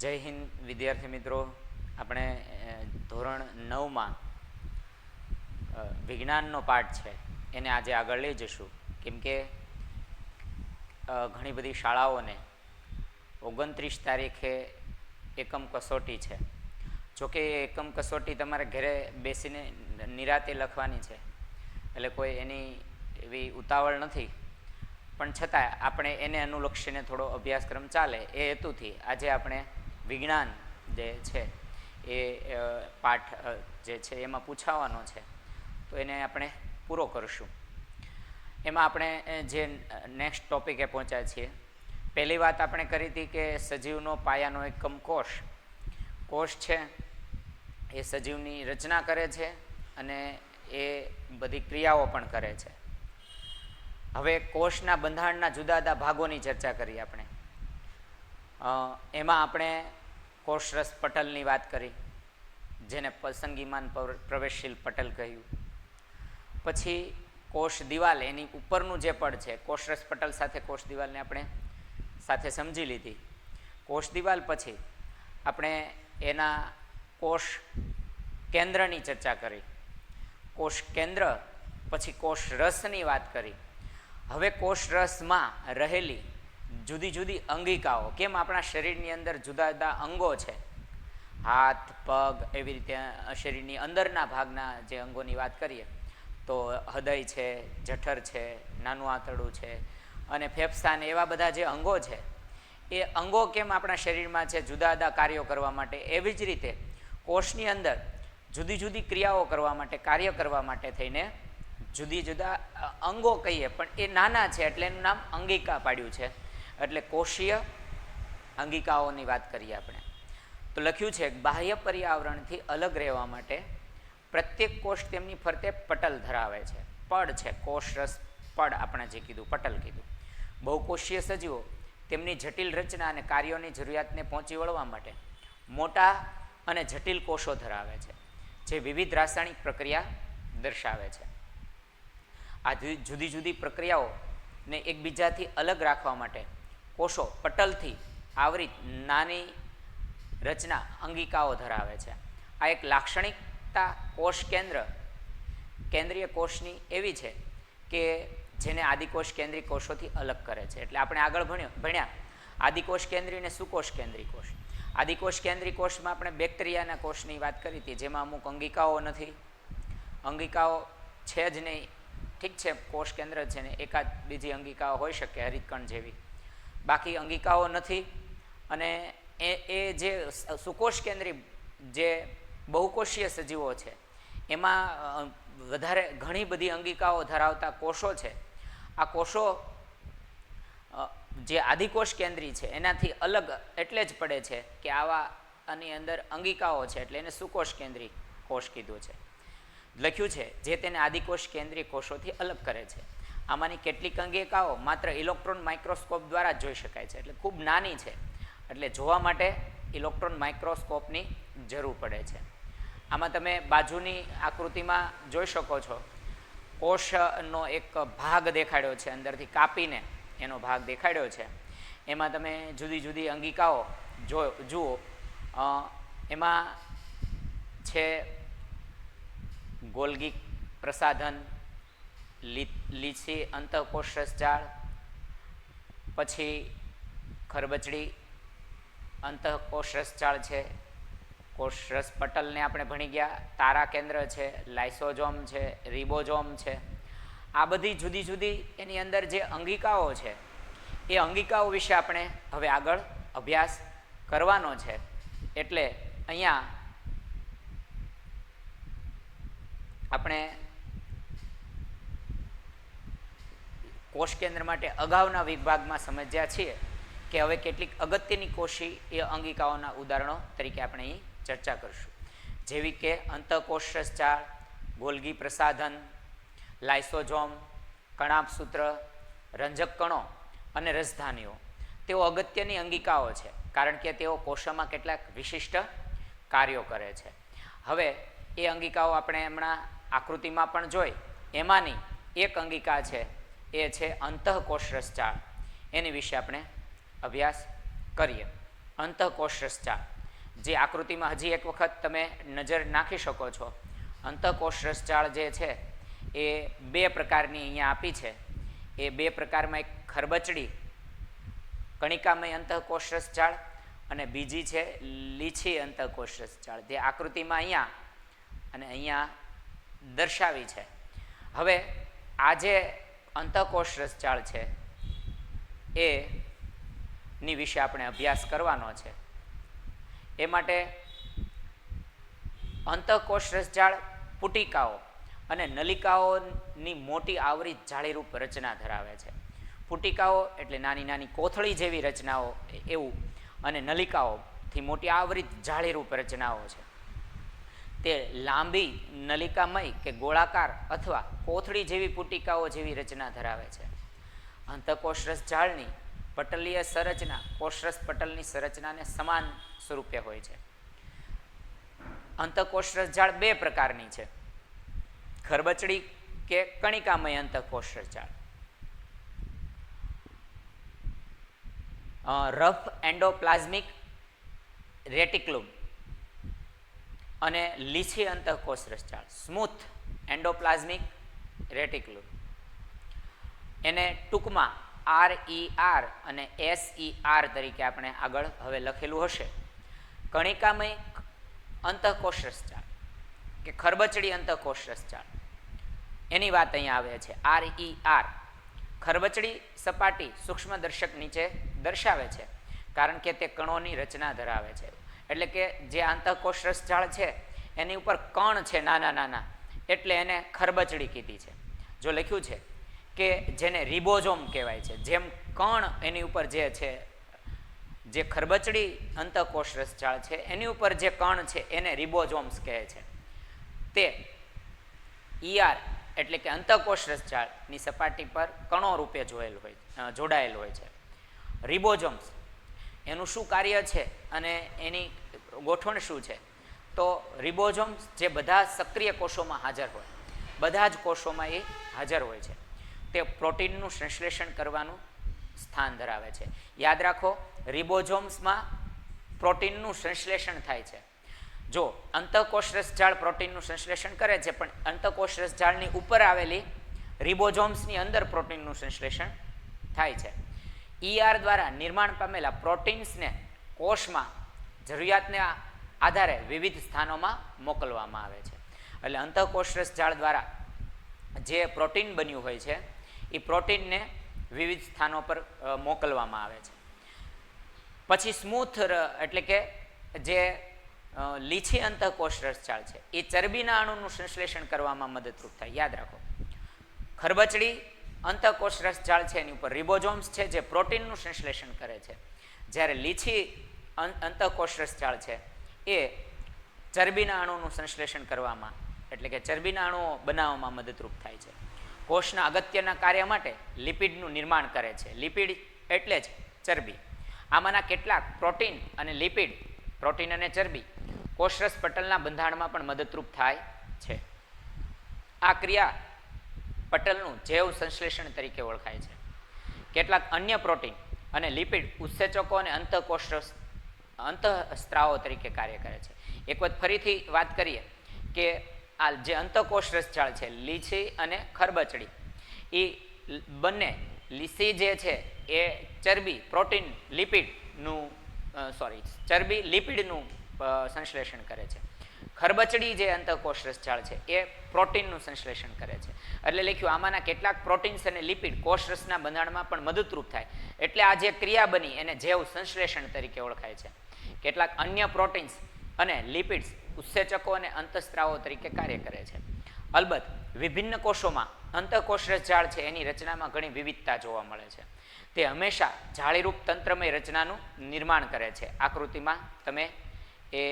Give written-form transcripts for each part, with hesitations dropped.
જય હિન્દ વિદ્યાર્થી મિત્રો. આપણે ધોરણ 9માં વિજ્ઞાનનો પાઠ છે એને આજે આગળ લઈ જશું, કેમ કે ઘણી બધી શાળાઓને 29 તારીખે એકમ કસોટી છે. જોકે એ એકમ કસોટી તમારે ઘરે બેસીને નિરાતે લખવાની છે, એટલે કોઈ એની એવી ઉતાવળ નથી, પણ છતાં આપણે એને અનુલક્ષીને થોડો અભ્યાસક્રમ ચાલે એ હેતુથી આજે આપણે વિજ્ઞાન જે છે એ પાઠ જે છે એમાં પૂછાવાનો છે, તો એને આપણે પૂરો કરીશું. એમાં આપણે જે નેક્સ્ટ ટોપિકે પહોંચ્યા છીએ, પહેલી વાત આપણે કરી હતી કે સજીવનો પાયાનો એકમ કોષ છે એ સજીવની રચના કરે છે અને એ બધી ક્રિયાઓ પણ કરે છે. હવે કોષના બંધારણના જુદા જુદા ભાગોની ચર્ચા કરી આપણે. એમાં આપણે કોષરસ પટલની વાત કરી, જેને પસંદગીમાન પ્રવેશશીલ પટલ કહ્યું. પછી કોષ દિવાલ, એની ઉપરનું જે પડ છે, કોષરસ પટલ સાથે કોષ દિવાલને આપણે સાથે સમજી લીધી. કોષ દિવાલ પછી આપણે એના કોષ કેન્દ્રની ચર્ચા કરી. કોષ કેન્દ્ર પછી કોષ રસની વાત કરી. હવે કોષ રસમાં રહેલી જુદી જુદી અંગિકાઓ, કેમ આપણા શરીરની અંદર જુદા જુદા અંગો છે, હાથ પગ, એવી રીતે શરીરની અંદરના ભાગના જે અંગોની વાત કરીએ તો હૃદય છે, જઠર છે, નાનું આંતરડું છે અને ફેફસાને, એવા બધા જે અંગો છે એ અંગો કેમ આપણા શરીરમાં છે જુદા જુદા કાર્યો કરવા માટે, એવી જ રીતે કોષની અંદર જુદી જુદી ક્રિયાઓ કરવા માટે, કાર્ય કરવા માટે થઈને જુદી જુદા અંગો કહીએ, પણ એ નાના છે એટલે એનું નામ અંગિકા પાડ્યું છે. એટલે કોષીય અંગિકાઓની વાત કરીએ આપણે તો લખ્યું છે બાહ્ય પર્યાવરણથી અલગ રહેવા માટે પ્રત્યેક કોષ તેમની ફરતે પટલ ધરાવે છે. પડ છે, કોષરસ પડ આપણે જે કીધું, પટલ કીધું. બહુકોષીય સજીવો તેમની જટિલ રચના અને કાર્યોની જરૂરિયાતને પહોંચી વળવા માટે મોટા અને જટિલ કોષો ધરાવે છે, જે વિવિધ રાસાયણિક પ્રક્રિયા દર્શાવે છે. આ જુદી જુદી પ્રક્રિયાઓને એકબીજાથી અલગ રાખવા માટે કોષો પટલથી આવરિત નાની રચના અંગિકાઓ ધરાવે છે. આ એક લાક્ષણિકતા કોષ કેન્દ્રીય કોષની એવી છે કે જેને આદિકોષ કેન્દ્રીય કોષોથી અલગ કરે છે. એટલે આપણે આગળ ભણ્યા આદિકોષ કેન્દ્રી અને સુકોષ કેન્દ્રી કોષ. આદિકોષ કેન્દ્રી કોષમાં આપણે બેક્ટેરિયાના કોષની વાત કરી હતી, જેમાં અમુક અંગિકાઓ નથી, અંગિકાઓ છે જ નહીં. ઠીક છે, કોષ કેન્દ્ર છે ને એકાદ બીજી અંગિકાઓ હોઈ શકે હરિતકણ જેવી, બાકી અંગિકાઓ નથી. અને એ જે સુકોષ કેન્દ્રી જે બહુકોષીય સજીવો છે એમાં વધારે ઘણી બધી અંગિકાઓ ધરાવતા કોષો છે. આ કોષો જે આદિકોષ કેન્દ્રી છે એનાથી અલગ એટલે જ પડે છે કે આની અંદર અંગિકાઓ છે, એટલે એને સુકોષ કેન્દ્રી કોષ કીધું છે. લખ્યું છે જે તેને આદિકોષ કેન્દ્રીય કોષોથી અલગ કરે છે. આમાંની કેટલીક અંગિકાઓ માત્ર ઇલેક્ટ્રોન માઇક્રોસ્કોપ દ્વારા જ જોઈ શકાય છે, એટલે ખૂબ નાની છે, એટલે જોવા માટે ઇલેક્ટ્રોન માઇક્રોસ્કોપની જરૂર પડે છે. આમાં તમે બાજુની આકૃતિમાં જોઈ શકો છો, કોષનો એક ભાગ દેખાડ્યો છે, અંદરથી કાપીને એનો ભાગ દેખાડ્યો છે. એમાં તમે જુદી જુદી અંગિકાઓ જુઓ. એમાં છે ગોલ્ગી પ્રસાધન, લીસી અંતઃકોષરસ જાળ, પછી ખરબચડી અંતઃકોષરસ જાળ છે, કોષરસ પટલને આપણે ભણી ગયા, તારા કેન્દ્ર છે, લાઇસોઝોમ છે, રિબોઝોમ છે. આ બધી જુદી જુદી એની અંદર જે અંગિકાઓ છે એ અંગિકાઓ વિશે આપણે હવે આગળ અભ્યાસ કરવાનો છે. એટલે અહીંયા આપણે કોષ કેન્દ્ર માટે અગાઉના વિભાગમાં સમજ્યા છીએ કે હવે કેટલીક અગત્યની કોષીય અંગિકાઓના ઉદાહરણો તરીકે આપણે અહીં ચર્ચા કરીશું, જેવી કે અંતઃકોષરસ જાળ, ગોલ્ગી પ્રસાધન, લાઇસોઝોમ, કણાભસૂત્ર, રંજક કણો અને રસધાનીઓ. તેઓ અગત્યની અંગિકાઓ છે કારણ કે તેઓ કોષોમાં કેટલાક વિશિષ્ટ કાર્યો કરે છે. હવે એ અંગિકાઓ આપણે હમણાં આકૃતિમાં પણ જોઈ, એમાંની એક અંગિકા છે એ છે અંતઃકોષરસ જાળ. એની વિશે આપણે અભ્યાસ કરીએ. અંતઃકોષરસ જાળ, જે આકૃતિમાં હજી એક વખત તમે નજર નાખી શકો છો. અંતઃકોષરસ જાળ જે છે એ બે પ્રકારની અહીંયા આપી છે. એ બે પ્રકારમાં એક ખરબચડી કણિકામય અંતઃકોષરસ જાળ અને બીજી છે લીછી અંતઃકોષરસ જાળ, જે આકૃતિમાં અહીંયા અને અહીંયા દર્શાવી છે. હવે આ જે અંતઃકોષરસ જાળ છે એની વિશે આપણે અભ્યાસ કરવાનો છે. એ માટે અંતઃકોષરસ જાળ પુટિકાઓ અને નલિકાઓની મોટી આવરિત જાળીરૂપ રચના ધરાવે છે. પુટિકાઓ એટલે નાની નાની કોથળી જેવી રચનાઓ એવું, અને નલિકાઓથી મોટી આવરિત જાળીરૂપ રચનાઓ છે. તે લાંબી નલિકામય કે ગોળાકાર અથવા કોથળી જેવી પુટિકાઓ જેવી રચના ધરાવે છે. અંતઃકોષરસ જાળની પટલીય સંરચના કોષરસ પટલની સંરચનાને સમાન સ્વરૂપે હોય છે. અંતઃકોષરસ જાળ બે પ્રકારની છે, ખરબચડી કે કણિકામય અંતઃકોષરસ જાળ. રફ એન્ડોપ્લાઝમિક રેટિક્યુલમ અને લીછી અંતઃકોષરસ જાળ, સ્મૂથ એન્ડોપ્લાઝમિક રેટિક્યુલમ. એને ટૂંકમાં RER અને SER તરીકે આપણે આગળ હવે લખેલું હશે. કણિકામય અંતઃકોષરસ જાળ કે ખરબચડી અંતઃકોષરસ જાળ, એની વાત અહીંયા આવે છે. RER ખરબચડી સપાટી સૂક્ષ્મદર્શક નીચે દર્શાવે છે, કારણ કે તે કણોની રચના ધરાવે છે. એટલે કે જે અંતઃકોષરસ જાળ છે એની ઉપર કણ છે નાના નાના, એટલે એને ખરબચડી કીધી છે. જો લખ્યું છે કે જેને રિબોઝોમ કહેવાય છે, જેમ કણ એની ઉપર જે છે, જે ખરબચડી અંતઃકોષરસ જાળ છે એની ઉપર જે કણ છે એને રિબોઝોમ્સ કહે છે. તે ER એટલે કે અંતઃકોષરસ જાળની સપાટી પર કણો રૂપે જોડાયેલ હોય છે. રિબોઝોમ્સ એનું શું કાર્ય છે અને એની ગોઠવણ શું છે? તો રિબોઝોમ્સ જે બધા સક્રિય કોષોમાં હાજર હોય, બધા જ કોષોમાં એ હાજર હોય છે. તે પ્રોટીનનું સંશ્લેષણ કરવાનું સ્થાન ધરાવે છે. યાદ રાખો, રિબોઝોમ્સમાં પ્રોટીનનું સંશ્લેષણ થાય છે. જો અંતઃકોષરસ જાળ પ્રોટીનનું સંશ્લેષણ કરે છે, પણ અંતઃકોષરસ જાળની ઉપર આવેલી રિબોઝોમ્સની અંદર પ્રોટીનનું સંશ્લેષણ થાય છે. ER દ્વારા નિર્માણ પામેલા પ્રોટીન્સને કોષમાં જરૂરિયાતને આધારે વિવિધ સ્થાનોમાં મોકલવામાં આવે છે. એટલે અંતઃકોષરસ જાળ દ્વારા જે પ્રોટીન બન્યું હોય છે એ પ્રોટીનને વિવિધ સ્થાનો પર મોકલવામાં આવે છે. પછી સ્મૂથ એટલે કે જે લીછી અંતઃકોષરસ જાળ છે એ ચરબીના અણુનું સંશ્લેષણ કરવામાં મદદરૂપ થાય. યાદ રાખો, ખરબચડી અંતઃકોષરસ જાળ છે એની ઉપર રિબોઝોમ્સ છે જે પ્રોટીનનું સંશ્લેષણ કરે છે, જ્યારે લીછી અંતઃકોષરસ જાળ છે એ ચરબીના અણુનું સંશ્લેષણ કરવામાં, એટલે કે ચરબીના અણુઓ બનાવવામાં મદદરૂપ થાય છે. કોષના અગત્યના કાર્ય માટે લિપિડનું નિર્માણ કરે છે. લિપિડ એટલે જ ચરબી. આમાંના કેટલાક પ્રોટીન અને લિપિડ, પ્રોટીન અને ચરબી કોષરસ પટલના બંધારણમાં પણ મદદરૂપ થાય છે. આ ક્રિયા પટલનું જૈવ સંશ્લેષણ તરીકે ઓળખાય છે. કેટલાક અન્ય પ્રોટીન અને લિપિડ ઉત્સેચકો અને અંતઃસ્ત્રાવો તરીકે કાર્ય કરે છે. એક વખત ફરીથી વાત કરીએ કે આ જે અંતઃકોષરસ જાળ છે, લીછી અને ખરબચડી, એ બંને લીસી જે છે એ ચરબી પ્રોટીન લિપિડનું ચરબી લિપિડનું સંશ્લેષણ કરે છે. ખરબચડી જે અંતઃકોષરસ જાળ છે એ પ્રોટીનનું સંશ્લેષણ કરે છે. એટલે લખ્યું આમાંના કેટલાક પ્રોટીન્સ અને લિપિડ કોષરસના બંધારણમાં પણ મદદરૂપ થાય, એટલે આ જે ક્રિયા બની એને જૈવ સંશ્લેષણ તરીકે ઓળખાય છે. કેટલાક અન્ય પ્રોટીન્સ અને લિપિડ્સ ઉત્સેચકો અને અંતઃસ્ત્રાવો તરીકે કાર્ય કરે છે. અલબત્ત વિભિન્ન કોષોમાં અંતઃકોષરસ જાળ છે એની રચનામાં ઘણી વિવિધતા જોવા મળે છે. તે હંમેશા જાળીરૂપ તંત્રમય રચનાનું નિર્માણ કરે છે. આકૃતિમાં તમે એ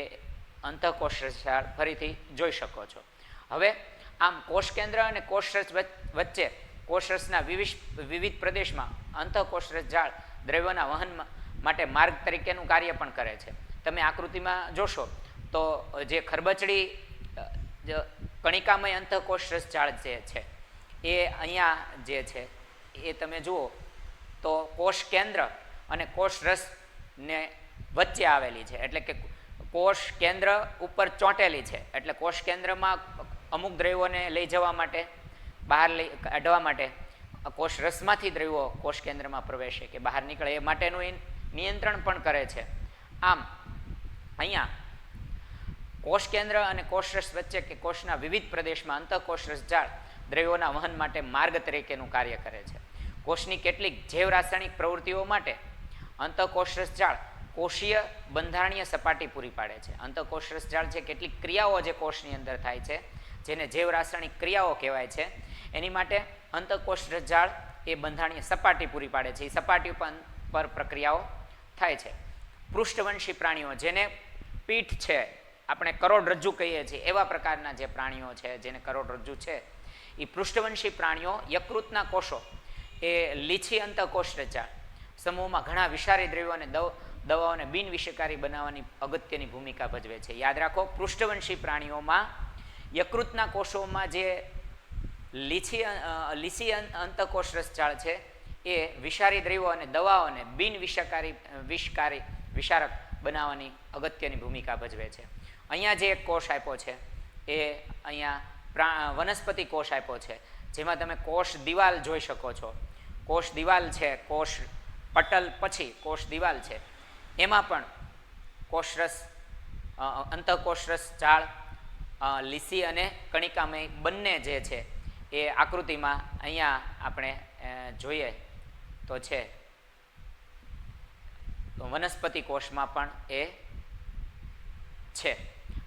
અંતઃકોષરસ જાળ ફરીથી જોઈ શકો છો. હવે આમ કોષ કેન્દ્ર અને કોષરસ વચ્ચે કોષરસના વિવિધ પ્રદેશમાં અંતઃકોષરસ જાળ દ્રવ્યોના વહન માટે માર્ગ તરીકેનું કાર્ય પણ કરે છે. તમે આકૃતિમાં જોશો તો જે ખરબચડી કણિકામય અંતઃકોષરસ જાળ જે છે એ અહીંયા જે છે એ તમે જુઓ તો કોષ કેન્દ્ર અને કોષરસને વચ્ચે આવેલી છે, એટલે કે કોષ કેન્દ્ર ઉપર ચોંટેલી છે. એટલે કોષ કેન્દ્રમાં અમુક દ્રવ્યોને લઈ જવા માટે, બહાર લઈ કાઢવા માટે કોષ રસમાંથી દ્રવ્યો કોષ કેન્દ્રમાં પ્રવેશે કે બહાર નીકળે એ માટેનું નિયંત્રણ પણ કરે છે. આમ અહીંયા કોષ કેન્દ્ર અને કોષરસ વચ્ચે કે કોષના વિવિધ પ્રદેશમાં અંતઃકોષરસ જાળ દ્રવ્યોના વહન માટે માર્ગ તરીકેનું કાર્ય કરે છે. કોષની કેટલીક જૈવ રાસાયણિક પ્રવૃત્તિઓ માટે અંતઃકોષરસ જાળ કોષીય બંધારણીય સપાટી પૂરી પાડે છે. અંતઃકોષરસ જાળ છે કેટલીક ક્રિયાઓ જે કોષની અંદર થાય છે, જેને જૈવ રાસાયણિક ક્રિયાઓ કહેવાય છે, એની માટે અંતઃકોષરસ જાળ એ બંધારણીય સપાટી પૂરી પાડે છે. એ સપાટી પર પ્રક્રિયાઓ થાય છે. પૃષ્ઠવંશી પ્રાણીઓ, જેને પીઠ છે, આપણે કરોડરજ્જુ કહીએ છીએ, એવા પ્રકારના જે પ્રાણીઓ છે જેને કરોડરજ્જુ છે, એ પૃષ્ઠવંશી પ્રાણીઓ યકૃતના કોષો એ લીછી અંતઃકોષરસ જાળ સમૂહમાં ઘણા વિષારી દ્રવ્યો અને દવાઓને બિનવિષકારી બનાવવાની અગત્યની ભૂમિકા ભજવે છે. યાદ રાખો, પૃષ્ઠવંશી પ્રાણીઓમાં યકૃતના કોષોમાં જે લીસી અંતઃકોષરસ જાળ છે એ વિષારી દ્રવ્યો અને દવાઓને વિષારક બનાવવાની અગત્યની ભૂમિકા ભજવે છે. અહીંયા જે એક કોષ આપ્યો છે એ અહીંયા વનસ્પતિ કોષ આપ્યો છે, જેમાં તમે કોષ દિવાલ જોઈ શકો છો. કોષ દિવાલ છે, કોષ પટલ પછી કોષ દિવાલ છે, એમાં પણ કોષરસ અંતઃકોષરસ જાળ લીસી અને કણિકામય બંને જે છે એ આકૃતિમાં અહીંયા આપણે જોઈએ તો છે. તો વનસ્પતિ કોષમાં પણ એ છે.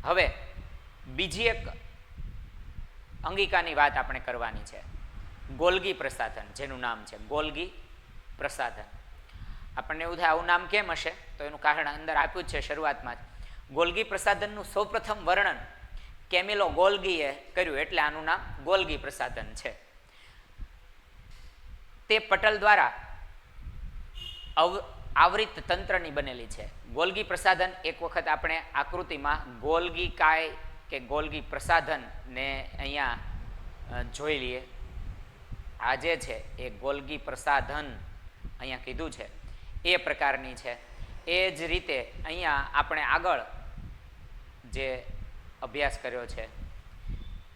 હવે બીજી એક અંગિકાની વાત આપણે કરવાની છે, ગોલ્ગી પ્રસાધન, જેનું નામ છે ગોલ્ગી પ્રસાધન. આપણને એવું થાય આવું નામ કેમ હશે, તો એનું કારણ અંદર આપ્યું જ છે શરૂઆતમાં જ. ગોલ્ગી પ્રસાધનનું સૌપ્રથમ વર્ણન કેમિલો ગોલ્ગીએ કર્યું, એટલે આનું નામ ગોલ્ગી પ્રસાધન છે. તે પટલ દ્વારા આવૃત તંત્રની બનેલી છે. ગોલ્ગી પ્રસાધન એક વખત આપણે આકૃતિમાં ગોલ્ગી કાય કે ગોલ્ગી પ્રસાધનને અહીંયા જોઈ લઈએ. આ જે છે એ ગોલ્ગી પ્રસાધન અહીંયા કીધું છે એ પ્રકારની છે. એ જ રીતે અહીંયા આપણે આગળ જે અભ્યાસ કર્યો છે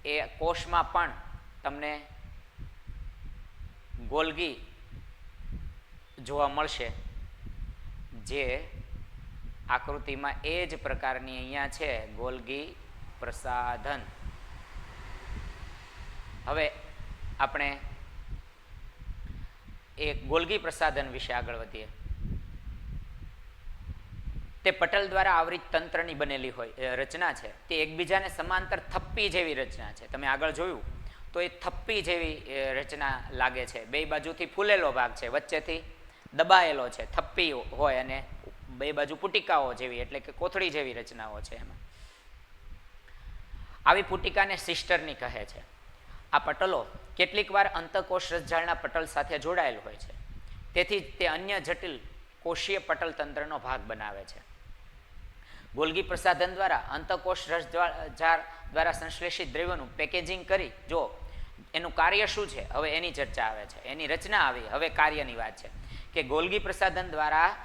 એ કોષમાં પણ તમને ગોલ્ગી જોવા મળશે, જે આકૃતિમાં એ જ પ્રકારની અહીંયા છે ગોલ્ગી પ્રસાધન. હવે આપણે એ ગોલ્ગી પ્રસાધન વિશે આગળ વધીએ. તે પટલ દ્વારા આવરિત તંત્રની બનેલી હોય રચના છે. તે એકબીજાને સમાંતર થપ્પી જેવી રચના છે. તમે આગળ જોયું તો એ થપ્પી જેવી રચના લાગે છે. બે બાજુથી ફૂલેલો ભાગ છે, વચ્ચેથી દબાયેલો છે, થપ્પી હોય, અને બે બાજુ પુટિકાઓ જેવી એટલે કે કોથળી જેવી રચનાઓ છે. એમાં આવી પુટિકાને સિસ્ટરની કહે છે. આ પટલો કેટલીક વાર અંતઃકોષ રસજાળના પટલ સાથે જોડાયેલ હોય છે, તેથી તે અન્ય જટિલ કોષીય પટલ તંત્રનો ભાગ બનાવે છે. ગોલ્ગી પ્રસાધન દ્વારા અંતઃકોષ રસજાળ દ્વારા સંશ્લેષિત દ્રવ્યોનું પેકેજિંગ કરી, જો એનું કાર્ય શું છે હવે એની ચર્ચા આવે છે. એની રચના આવી, હવે કાર્યની વાત છે કે ગોલ્ગી પ્રસાધન દ્વારા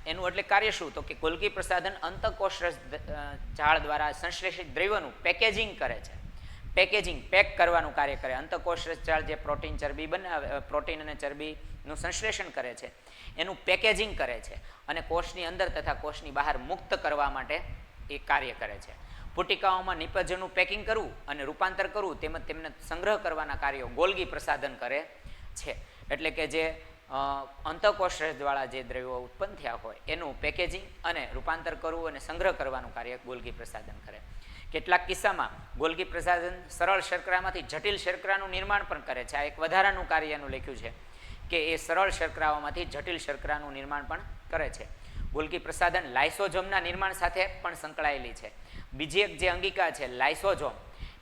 એનું એટલે કાર્ય શું, તો કે ગોલ્ગી પ્રસાધન અંતઃકોષ રસજાળ દ્વારા સંશ્લેષિત દ્રવ્યોનું પેકેજિંગ કરે છે. પેકેજિંગ, પેક કરવાનું કાર્ય કરે. અંતઃકોષ રસજાળ જે પ્રોટીન ચરબી બનાવે, પ્રોટીન અને ચરબીનું સંશ્લેષણ કરે છે, એનું પેકેજિંગ કરે છે અને કોષની અંદર તથા કોષની બહાર મુક્ત કરવા માટે એ કાર્ય કરે છે. પુટિકાઓમાં નિપજનું પેકિંગ કરવું અને રૂપાંતર કરવું તેમજ તેમને સંગ્રહ કરવાના કાર્યો ગોલ્ગી પ્રસાધન કરે છે. એટલે કે જે અંતઃકોષ રસવાળા જે દ્રવ્યો ઉત્પન્ન થયા હોય એનું પેકેજિંગ અને રૂપાંતર કરવું અને સંગ્રહ કરવાનું કાર્ય ગોલ્ગી પ્રસાધન કરે. કેટલાક કિસ્સામાં ગોલ્ગી પ્રસાધન સરળ શર્કરામાંથી જટિલ શર્કરાનું નિર્માણ પણ કરે છે. આ એક વધારાનું કાર્યનું લખ્યું છે કે એ સરળ શર્કરાઓમાંથી જટિલ શર્કરાનું નિર્માણ પણ કરે છે. ગોલ્ગી પ્રસાધન લાઇસોઝોમના નિર્માણ સાથે પણ સંકળાયેલી છે. બીજી એક જે અંગિકા છે લાઇસોઝોમ,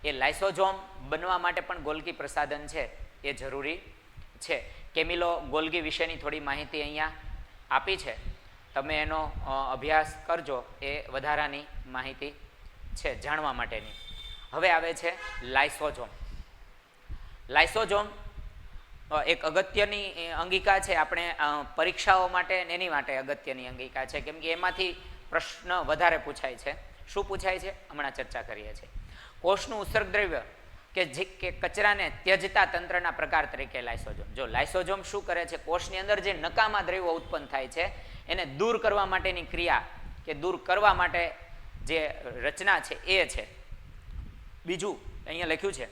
એ લાઇસોઝોમ બનવા માટે પણ ગોલ્ગી પ્રસાધન છે એ જરૂરી છે. કેમિલો ગોલ્ગી વિશેની થોડી માહિતી અહીંયા આપી છે, તમે એનો અભ્યાસ કરજો, એ વધારાની માહિતી છે જાણવા માટેની. હવે આવે છે લાઇસોઝોમ. લાઇસોઝોમ એક અગત્યની અંગિકા છે. આપણે પરીક્ષાઓ માટે એની માટે અગત્યની અંગિકા છે, કેમ કે એમાંથી પ્રશ્ન વધારે પૂછાય છે. શું પૂછાય છે હમણાં ચર્ચા કરીએ છીએ. કોષનું ઉત્સર્ગ દ્રવ્ય કે કચરાને ત્યજતા તંત્રના પ્રકાર તરીકે લાઇસોઝોમ. જો લાઇસોઝોમ શું કરે છે, કોષની અંદર જે નકામા દ્રવ્યો ઉત્પન્ન થાય છે એને દૂર કરવા માટેની ક્રિયા કે દૂર કરવા માટે જે રચના છે એ છે. બીજું અહીંયા લખ્યું છે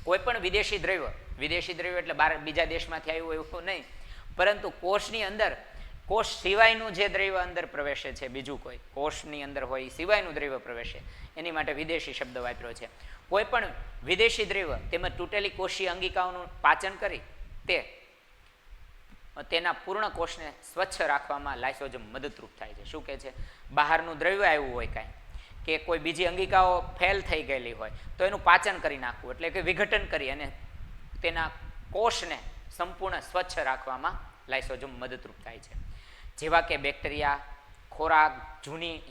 કોઈ પણ વિદેશી દ્રવ્ય એટલે બીજા દેશમાંથી આવ્યું એવું નહીં, પરંતુ કોષની અંદર કોષ સિવાયનું જે દ્રવ્ય અંદર પ્રવેશે છે, બીજું કોઈ કોષની અંદર હોય એ સિવાયનું દ્રવ્ય પ્રવેશે, એની માટે વિદેશી શબ્દ વાપર્યો છે. કોઈ પણ વિદેશી દ્રવ્ય તેમજ તૂટેલી કોષીય અંગિકાઓનું પાચન કરી તેના પૂર્ણ કોષને સ્વચ્છ રાખવામાં લાઇસોઝોમ મદદરૂપ થાય છે. શું કહે છે, બહારનું દ્રવ્ય આવ્યું હોય કાંઈ કે કોઈ બીજી અંગિકાઓ ફેલ થઈ ગયેલી હોય તો એનું પાચન કરી નાખવું, એટલે કે વિઘટન કરી અને તેના કોષને સંપૂર્ણ સ્વચ્છ રાખવામાં લાઇસોઝોમ મદદરૂપ થાય છે. જેવા કે બેક્ટેરિયા, ખોરાક, જૂની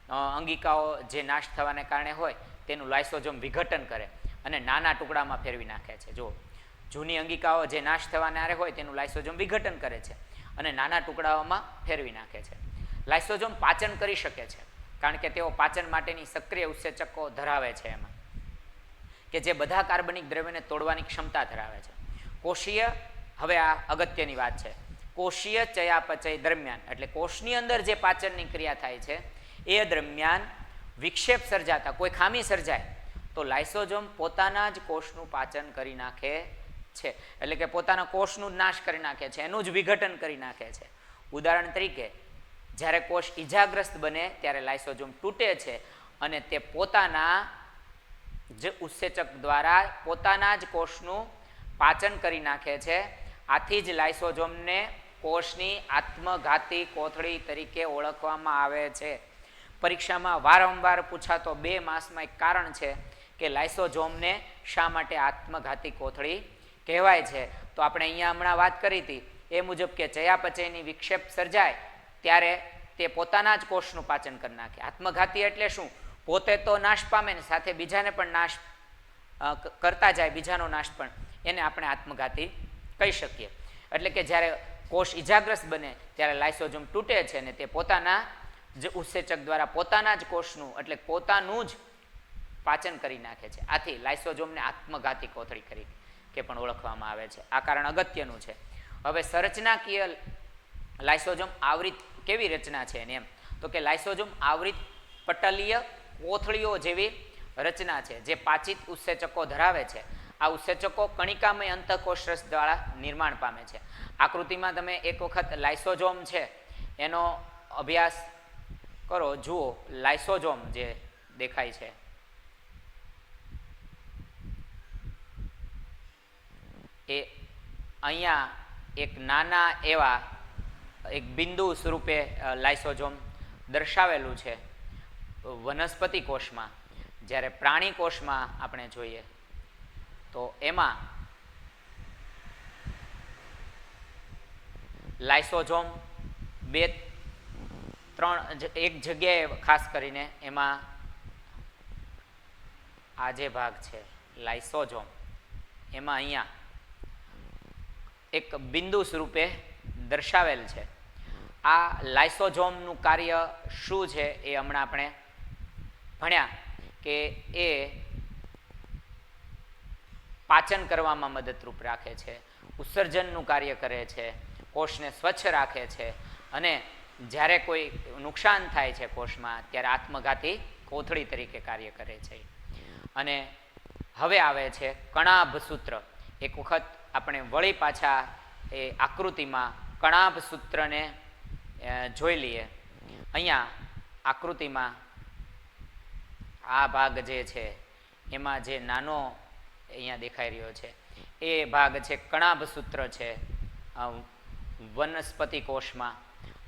અંગિકાઓ જે નાશ થવાને કારણે હોય તેનું લાઇસોઝોમ વિઘટન કરે અને નાના ટુકડામાં ફેરવી નાખે છે. જો જૂની અંગિકાઓ જે નાશ થવાને આરે હોય તેનું લાઇસોઝોમ વિઘટન કરે છે અને નાના ટુકડાઓમાં ફેરવી નાખે છે. લાઇસોઝોમ પાચન કરી શકે છે કારણ કે તેઓ પાચન માટેની સક્રિય ઉત્સેચકો ધરાવે છે એમાં, કે જે બધા કાર્બનિક દ્રવ્યને તોડવાની ક્ષમતા ધરાવે છે. કોષીય, હવે આ અગત્યની વાત છે, કોષીય ચયાપચય દરમિયાન એટલે કોષની અંદર જે પાચનની ક્રિયા થાય છે એ દરમિયાન વિક્ષેપ સર્જાતા કોઈ ખામી સર્જાય તો લાઇસોઝોમ પોતાના જ કોષનું પાચન કરી નાખે છે, એટલે કે પોતાના કોષનું જ નાશ કરી નાખે છે, એનું જ વિઘટન કરી નાખે છે. ઉદાહરણ તરીકે જ્યારે કોષ ઈજાગ્રસ્ત બને ત્યારે લાઇસોઝોમ તૂટે છે અને તે પોતાના જ ઉત્સેચક દ્વારા પોતાના જ કોષનું પાચન કરી નાખે છે. આથી જ લાઇસોઝોમને કોષની આત્મઘાતી કોથળી તરીકે ઓળખવામાં આવે છે. પરીક્ષામાં વારંવાર પૂછાતો 2 માસમાં એક કારણ છે કે લાઇસોઝોમને શા માટે આત્મઘાતી કોથળી કહેવાય છે. તો આપણે અહીંયા હમણાં વાત કરી હતી એ મુજબ કે ચયાપચયની વિક્ષેપ સર્જાય ત્યારે તે પોતાના જ કોષનું પાચન કરી નાખે. આત્મઘાતી એટલે શું, પોતે તો નાશ પામે ને સાથે બીજાને પણ નાશ કરતા જાય, બીજાનો નાશ પણ, એને આપણે આત્મઘાતી કહી શકીએ. એટલે કે જ્યારે કોષ ઈજાગ્રસ્ત બને ત્યારે લાઇસોઝોમ તૂટે છે ને તે પોતાના જ ઉત્સેચક દ્વારા પોતાના જ કોષનું એટલે પોતાનું જ પાચન કરી નાખે છે. આથી લાઇસોઝોમને આત્મઘાતી કોથળી તરીકે પણ ઓળખવામાં આવે છે. આ કારણ અગત્યનું છે. હવે સંરચનાકીય લાઇસોઝોમ આવૃત કેવી રચના છે એને એમ તો કે લાઇસોઝોમ આવૃત પટલીય કોથળીઓ જેવી રચના છે જે પાચિત ઉત્સેચકો ધરાવે છે. આ ઉત્સેચકો કણિકામય અંતઃકોષરસ દ્વારા નિર્માણ પામે છે. આકૃતિમાં તમે એક વખત લાઇસોઝોમ છે એનો અભ્યાસ કરો, જુઓ લાઇસોઝોમ જે દેખાય છે એ અહીંયા એક નાના એવા એક બિંદુ સ્વરૂપે લાઇસોઝોમ દર્શાવેલું છે વનસ્પતિ કોષમાં. જ્યારે પ્રાણી કોષમાં આપણે જોઈએ તો એમાં લાઇસોઝોમ 2-3 એક જગ્યાએ ખાસ કરીને એમાં આ જે ભાગ છે લાઇસોઝોમ એમાં અહીંયા એક બિંદુ સ્વરૂપે દર્શાવેલ છે. આ લાઇસોઝોમનું કાર્ય શું છે એ હમણાં આપણે ભણ્યા કે એ પાચન કરવામાં મદદરૂપ રાખે છે, ઉત્સર્જનનું કાર્ય કરે છે, કોષને સ્વચ્છ રાખે છે અને જ્યારે કોઈ નુકસાન થાય છે કોષમાં ત્યારે આત્મઘાતી કોથળી તરીકે કાર્ય કરે છે. અને હવે આવે છે કણાભ સૂત્ર. એક વખત આપણે વળી પાછા એ આકૃતિમાં કણાભ સૂત્રને જોઈ લઈએ. અહીંયા આકૃતિમાં આ ભાગ જે છે એમાં જે નાનો અહીંયા દેખાઈ રહ્યો છે એ ભાગ છે કણાભ સૂત્ર છે વનસ્પતિ કોષમાં,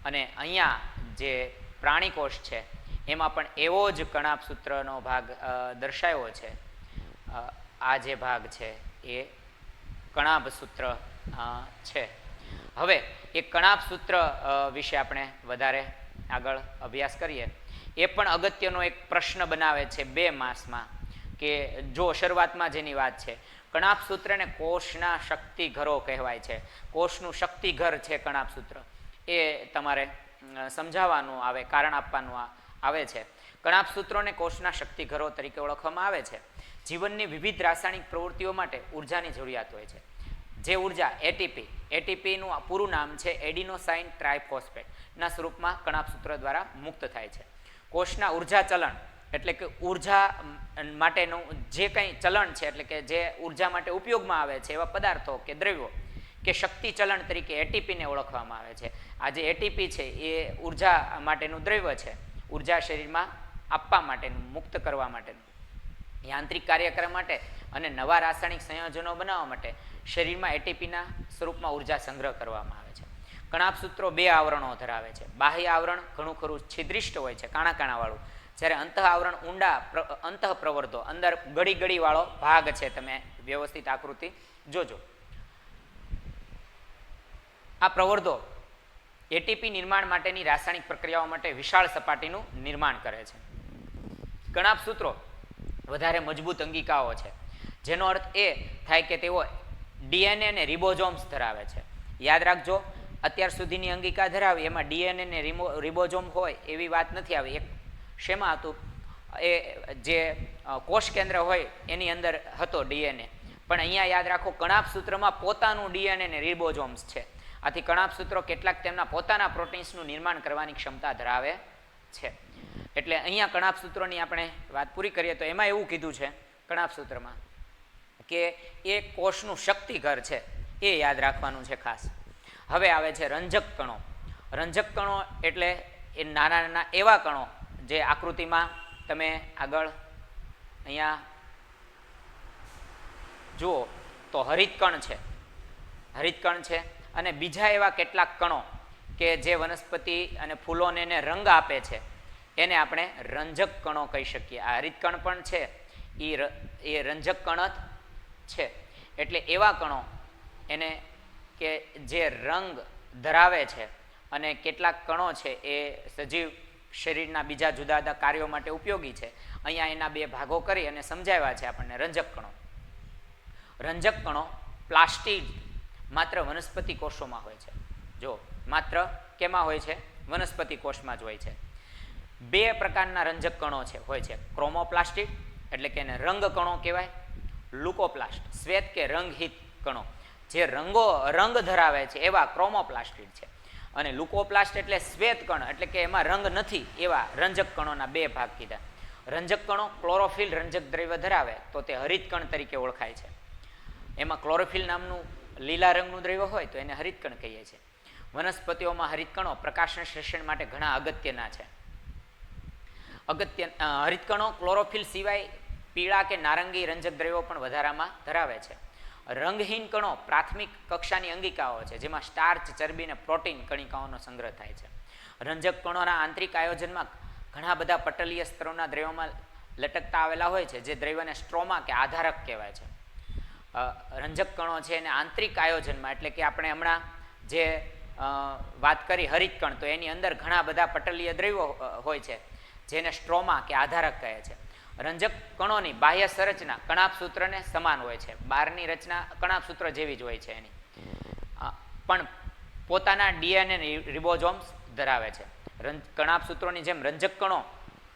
અને અહીંયા જે પ્રાણી કોષ છે એમાં પણ એવો જ કણાભ સૂત્રનો ભાગ દર્શાવ્યો છે. આ જે ભાગ છે એ કણાભ સૂત્ર છે. હવે એ કણાભ સૂત્ર વિશે આપણે વધારે આગળ અભ્યાસ કરીએ. એ પણ અગત્યનો એક પ્રશ્ન બનાવે છે 2 માસમાં કે જો શરૂઆતમાં જેની વાત છે કણાભ સૂત્રને કોષના શક્તિઘરો કહેવાય છે. કોષનું શક્તિઘર છે કણાભ સૂત્ર, એ તમારે સમજાવવાનું આવે, કારણ આપવાનું આવે છે. કણાભસૂત્રોને કોષના શક્તિઘરો તરીકે ઓળખવામાં આવે છે. જીવનની વિવિધ રાસાયણિક પ્રવૃત્તિઓ માટે ઉર્જાની જરૂરિયાત હોય છે. જે ઉર્જા એટીપીનું પૂરું નામ છે એડિનોસાઇન ટ્રાઇફોસ્ફેટના સ્વરૂપમાં કણાભસૂત્ર દ્વારા મુક્ત થાય છે. કોષના ઉર્જા ચલણ એટલે કે ઉર્જા માટેનું જે કંઈ ચલણ છે, એટલે કે જે ઉર્જા માટે ઉપયોગમાં આવે છે એવા પદાર્થો કે દ્રવ્યો કે શક્તિ ચલણ તરીકે એટીપીને ઓળખવામાં આવે છે. આ જે એટીપી છે એ ઉર્જા માટેનું દ્રવ્ય છે. ઉર્જા શરીરમાં આપવા માટેનું, મુક્ત કરવા માટેનું, યાંત્રિક કાર્યક્રમ માટે અને નવા રાસાયણિક સંયોજનો બનાવવા માટે શરીરમાં એટીપીના સ્વરૂપમાં ઉર્જા સંગ્રહ કરવામાં આવે છે. કણાભસૂત્રો 2 આવરણો ધરાવે છે. બાહ્ય આવરણ ઘણું ખરું છિદ્રિષ્ટ હોય છે, કાણા કાણાવાળું, જ્યારે અંતઃ આવરણ ઊંડા અંતઃ પ્રવર્ધો અંદર ગળી વાળો ભાગ છે. તમે વ્યવસ્થિત આકૃતિ જોજો. આ પ્રવર્ધો એટીપી નિર્માણ માટેની રાસાયણિક પ્રક્રિયાઓ માટે વિશાળ સપાટીનું નિર્માણ કરે છે. કણાભસૂત્રો વધારે મજબૂત અંગિકાઓ છે, જેનો અર્થ એ થાય કે તેઓ ડીએનએ અને રિબોઝોમ્સ ધરાવે છે. યાદ રાખજો, અત્યાર સુધીની અંગિકા ધરાવી એમાં ડીએનએ ને રિબોઝોમ હોય એવી વાત નથી આવી. એક શેમાં હતું, એ જે કોષ કેન્દ્ર હોય એની અંદર હતો ડીએનએ, પણ અહીંયા યાદ રાખો કણાભસૂત્રમાં પોતાનું ડીએનએ ને રિબોઝોમ્સ છે. આથી કણાભસૂત્રો કેટલાક તેમના પોતાના પ્રોટીન્સનું નિર્માણ કરવાની ક્ષમતા ધરાવે છે. એટલે અહીંયા કણાભસૂત્રોની આપણે વાત પૂરી કરીએ તો એમાં એવું કીધું છે કણાભસૂત્રમાં કે એ કોષનું શક્તિઘર છે, એ યાદ રાખવાનું છે ખાસ. હવે આવે છે રંજક કણો. રંજક કણો એટલે એ નાના નાના એવા કણો જે આકૃતિમાં તમે આગળ અહીંયા જુઓ તો હરિતકણ છે, હરિતકણ છે, અને બીજા એવા કેટલાક કણો કે જે વનસ્પતિ અને ફૂલોને એને રંગ આપે છે એને આપણે રંજક કણો કહી શકીએ. આ હરિતકણ પણ છે એ રંજક કણ જ છે. એટલે એવા કણો એને કે જે રંગ ધરાવે છે, અને કેટલાક કણો છે એ સજીવ શરીરના બીજા જુદા જુદા કાર્યો માટે ઉપયોગી છે. અહીંયા એના 2 ભાગો કરી અને સમજાવ્યા છે આપણને રંજક કણો. રંજક કણો પ્લાસ્ટિડ માત્ર વનસ્પતિ કોષોમાં હોય છે. જો માત્ર કેમાં હોય છે? વનસ્પતિ કોષમાં જ હોય છે. 2 પ્રકારના રંજક કણો હોય છે. ક્રોમોપ્લાસ્ટિડ એટલે કે એને રંગ કણો કહેવાય. લુકોપ્લાસ્ટ શ્વેત કે રંગહિત કણો જે રંગ ધરાવે છે એવા ક્રોમોપ્લાસ્ટિડ છે. અને લુકોપ્લાસ્ટ એટલે શ્વેત કણ એટલે કે એમાં રંગ નથી એવા રંજક કણોના 2 ભાગ કીધા. રંજક કણો ક્લોરોફિલ રંજક દ્રવ્ય ધરાવે તો તે હરિતકણ તરીકે ઓળખાય છે. એમાં ક્લોરોફિલ નામનું લીલા રંગનું દ્રવ્ય હોય તો એને હરિતકણ કહીએ છીએ. વનસ્પતિઓમાં હરિતકણો પ્રકાશ સંશ્લેષણ માટે ઘણા અગત્યના છે. હરિતકણો ક્લોરોફિલ સિવાય પીળા કે નારંગી રંજક દ્રવ્યો પણ વધારામાં ધરાવે છે. રંગહીન કણો પ્રાથમિક કક્ષાની અંગિકાઓ છે, જેમાં સ્ટાર્ચ, ચરબી અને પ્રોટીન કણિકાઓનો સંગ્રહ થાય છે. રંજક કણોના આંતરિક આયોજનમાં ઘણા બધા પટલીય સ્તરોના દ્રવ્યોમાં લટકતા આવેલા હોય છે, જે દ્રવ્યને સ્ટ્રોમા કે આધારક કહેવાય છે. રંજક કણો છે એને આંતરિક આયોજનમાં એટલે કે આપણે હમણાં જે વાત કરી હરિતકણ, તો એની અંદર ઘણા બધા પટલીય દ્રવ્યો હોય છે જેને સ્ટ્રોમા કે આધારક કહે છે. રંજક કણોની બાહ્ય સંરચના કણાભસૂત્રને સમાન હોય છે. બહારની રચના કણાભસૂત્ર જેવી જ હોય છે એની, પણ પોતાના ડીએનએ રિબોઝોમ્સ ધરાવે છે. કણાભસૂત્રોની જેમ રંજક કણો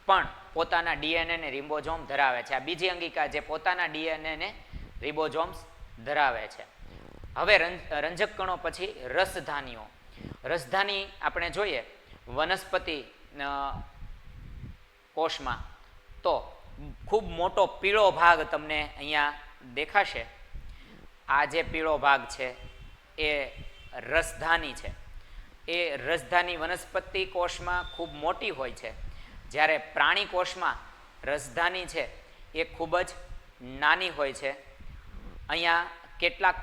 પણ પોતાના ડીએનએ ને રિબોઝોમ ધરાવે છે. આ બીજી અંગિકા જે પોતાના ડીએનએ ને રિબોઝોમ્સ ધરાવે છે. હવે રંજક કણો પછી રસધાનીઓ. રસધાની આપણે જોઈએ વનસ્પતિ કોષમાં તો ખૂબ મોટો પીળો ભાગ તમને અહીંયા દેખાશે. આ જે પીળો ભાગ છે એ રસધાની છે. એ રસધાની વનસ્પતિ કોષમાં ખૂબ મોટી હોય છે, જ્યારે પ્રાણી કોષમાં રસધાની છે એ ખૂબ જ નાની હોય છે. અહીંયા કેટલાક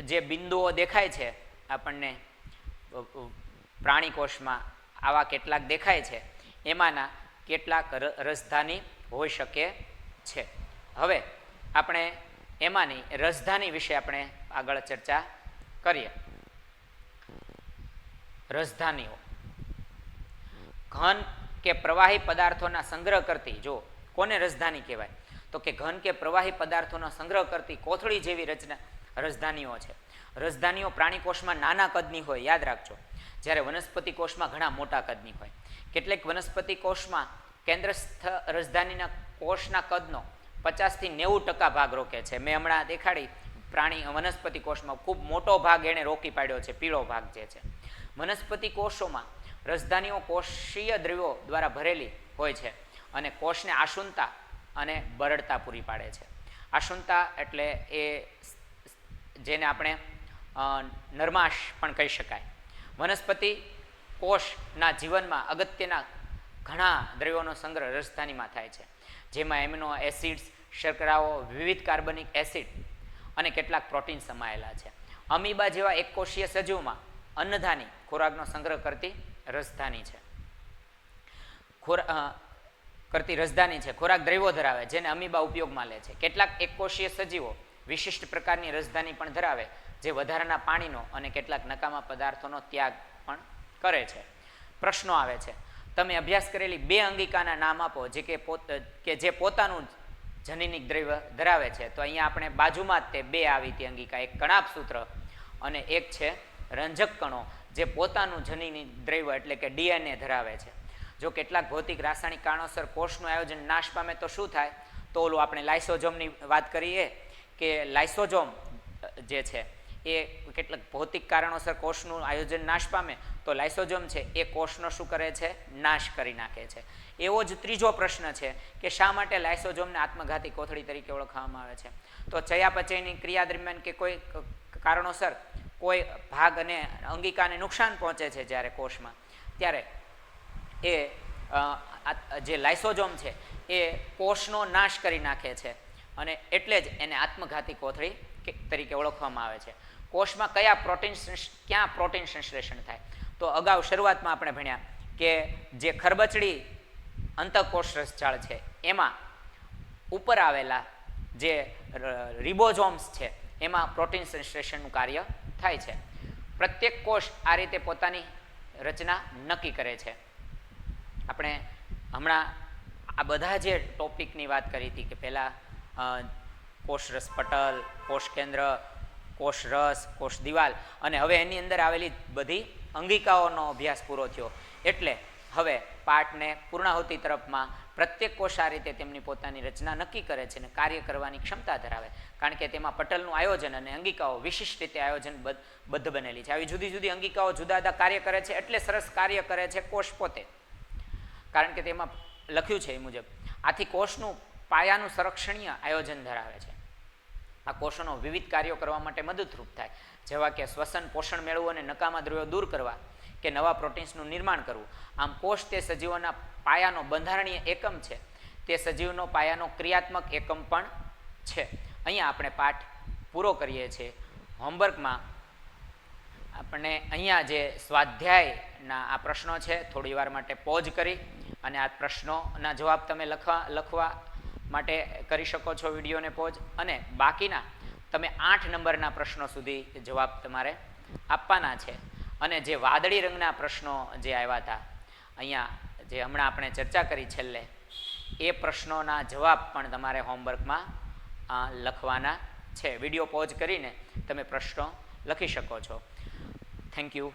જે બિંદુઓ દેખાય છે આપણને પ્રાણી કોષમાં, આવા કેટલાક દેખાય છે, એમાંના કેટલાક રસધાની હોઈ શકે છે. હવે આપણે એમાંની રસધાની વિશે આપણે આગળ ચર્ચા કરીએ. રસધાનીઓ ઘન કે પ્રવાહી પદાર્થોના સંગ્રહ કરતી, જો કોને રસધાની કહેવાય તો કે ઘન કે પ્રવાહી પદાર્થોનો સંગ્રહ કરતી કોથળી જેવી રચના રસધાનીઓ છે. રસધાનીઓ પ્રાણી કોષમાં નાના કદની હોય, યાદ રાખજો, જ્યારે વનસ્પતિ કોષમાં ઘણા મોટા કદની હોય. કેટલીક વનસ્પતિ કોષમાં કેન્દ્રસ્થ રાજધાનીના કોષના કદનો 50 થી 90% ભાગ રોકે છે. મેં હમણાં દેખાડી પ્રાણી વનસ્પતિ કોષમાં ખૂબ મોટો ભાગ એણે રોકી પાડ્યો છે, પીળો ભાગ જે છે. વનસ્પતિ કોષોમાં રાજધાનીઓ કોષીય દ્રવ્યો દ્વારા ભરેલી હોય છે અને કોષને આશુનતા અને બરડતા પૂરી પાડે છે. આશુનતા એટલે એ જેને આપણે નરમાશ પણ કહી શકાય. વનસ્પતિ કોષના જીવનમાં અગત્યના ઘણા દ્રવ્યોનો સંગ્રહ રાજધાનીમાં થાય છે, જેમાં એમિનો એસિડ્સ, શર્કરાઓ, વિવિધ કાર્બનિક એસિડ અને કેટલાક પ્રોટીન સમાયેલા છે. અમીબા જેવા એકકોષીય સજીવમાં અન્નધાની ખોરાકનો સંગ્રહ કરતી રાજધાની છે. ખોરાક દ્રવ્યો ધરાવે જેને અમીબા ઉપયોગમાં લે છે. કેટલાક એકકોષીય સજીવો વિશિષ્ટ પ્રકારની રાજધાની પણ ધરાવે જે વધારાના પાણીનો અને કેટલાક નકામા પદાર્થોનો ત્યાગ પણ કરે છે. પ્રશ્નો આવે છે. તમે અભ્યાસ કરેલી 2 અંગિકાના નામ આપો જે પોતાનું જનીનિક દ્રવ્ય ધરાવે છે. તો અહીંયા આપણે બાજુમાં જ તે 2 આવી હતી અંગિકા, એક કણાભસૂત્ર અને એક છે રંજક કણો જે પોતાનું જનીનિક દ્રવ્ય એટલે કે DNA ધરાવે છે. જો કેટલાક ભૌતિક રાસાયણિક કારણોસર કોષનું આયોજન નાશ પામે તો શું થાય? તો ઓલું આપણે લાઇસોઝોમની વાત કરીએ કે લાઇસોઝોમ જે છે એ કેટલાક ભૌતિક કારણોસર કોષનું આયોજન નાશ પામે તો લાઇસોઝોમ છે એ કોષનો શું કરે છે? નાશ કરી નાખે છે. એવો જ ત્રીજો પ્રશ્ન છે કે શા માટે લાઇસોઝોમને આત્મઘાતી કોથળી તરીકે ઓળખવામાં આવે છે? તો ચયાપચયની ક્રિયા દરમિયાન કે કોઈ કારણોસર કોઈ ભાગ અને અંગિકાને નુકસાન પહોંચે છે જ્યારે કોષમાં, ત્યારે એ જે લાઇસોઝોમ છે એ કોષનો નાશ કરી નાખે છે અને એટલે જ એને આત્મઘાતી કોથળી તરીકે ઓળખવામાં આવે છે. કોષમાં ક્યાં પ્રોટીન સંશ્લેષણ થાય? તો અગાઉ શરૂઆતમાં આપણે ભણ્યા કે જે ખરબચડી અંતઃકોષ રસજાળ છે એમાં ઉપર આવેલા જે રિબોઝોમ્સ છે એમાં પ્રોટીન સંશ્લેષણનું કાર્ય થાય છે. પ્રત્યેક કોષ આ રીતે પોતાની રચના નક્કી કરે છે. આપણે હમણાં આ બધા જે ટોપિકની વાત કરી હતી કે પહેલાં કોષરસ પટલ, કોષ કેન્દ્ર, કોષરસ, કોષ દિવાલ અને હવે એની અંદર આવેલી બધી અંગિકાઓનો અભ્યાસ પૂરો થયો. એટલે હવે પાઠને પૂર્ણાહુતિ તરફમાં પ્રત્યેક કોષ આ રીતે તેમની પોતાની રચના નક્કી કરે છે અને કાર્ય કરવાની ક્ષમતા ધરાવે, કારણ કે તેમાં પટલનું આયોજન અને અંગિકાઓ વિશિષ્ટ રીતે આયોજનબદ્ધ બનેલી છે. આવી જુદી જુદી અંગિકાઓ જુદા જુદા કાર્ય કરે છે એટલે સરસ કાર્ય કરે છે કોષ પોતે, કારણ કે તેમાં લખ્યું છે એ મુજબ. આથી કોષનું પાયાનું સંરક્ષણીય આયોજન ધરાવે છે. આ કોષોનો વિવિધ કાર્યો કરવા માટે મદદરૂપ થાય, જેવા કે શ્વસન, પોષણ મેળવવું અને નકામા દ્રવ્યો દૂર કરવા કે નવા પ્રોટીન્સનું નિર્માણ કરવું. આમ કોષ તે સજીવોના પાયાનો બંધારણીય એકમ છે, તે સજીવનો પાયાનો ક્રિયાત્મક એકમ પણ છે. અહીંયા આપણે પાઠ પૂરો કરીએ છીએ. હોમવર્કમાં આપણને અહીંયા જે સ્વાધ્યાયના આ પ્રશ્નો છે થોડી વાર માટે પોઝ કરી અને આ પ્રશ્નોના જવાબ તમે લખવા માટે કરી શકો છો વિડીયોને પોઝ, અને બાકીના તમે 8 નંબરના પ્રશ્નો સુધી જવાબ તમારે આપવાના છે. અને જે વાદળી રંગના પ્રશ્નો જે આવ્યા હતા અહીંયા જે હમણાં આપણે ચર્ચા કરી છેલ્લે, એ પ્રશ્નોના જવાબ પણ તમારે હોમવર્કમાં લખવાના છે. વિડીયો પોઝ કરીને તમે પ્રશ્નો લખી શકો છો. Thank you.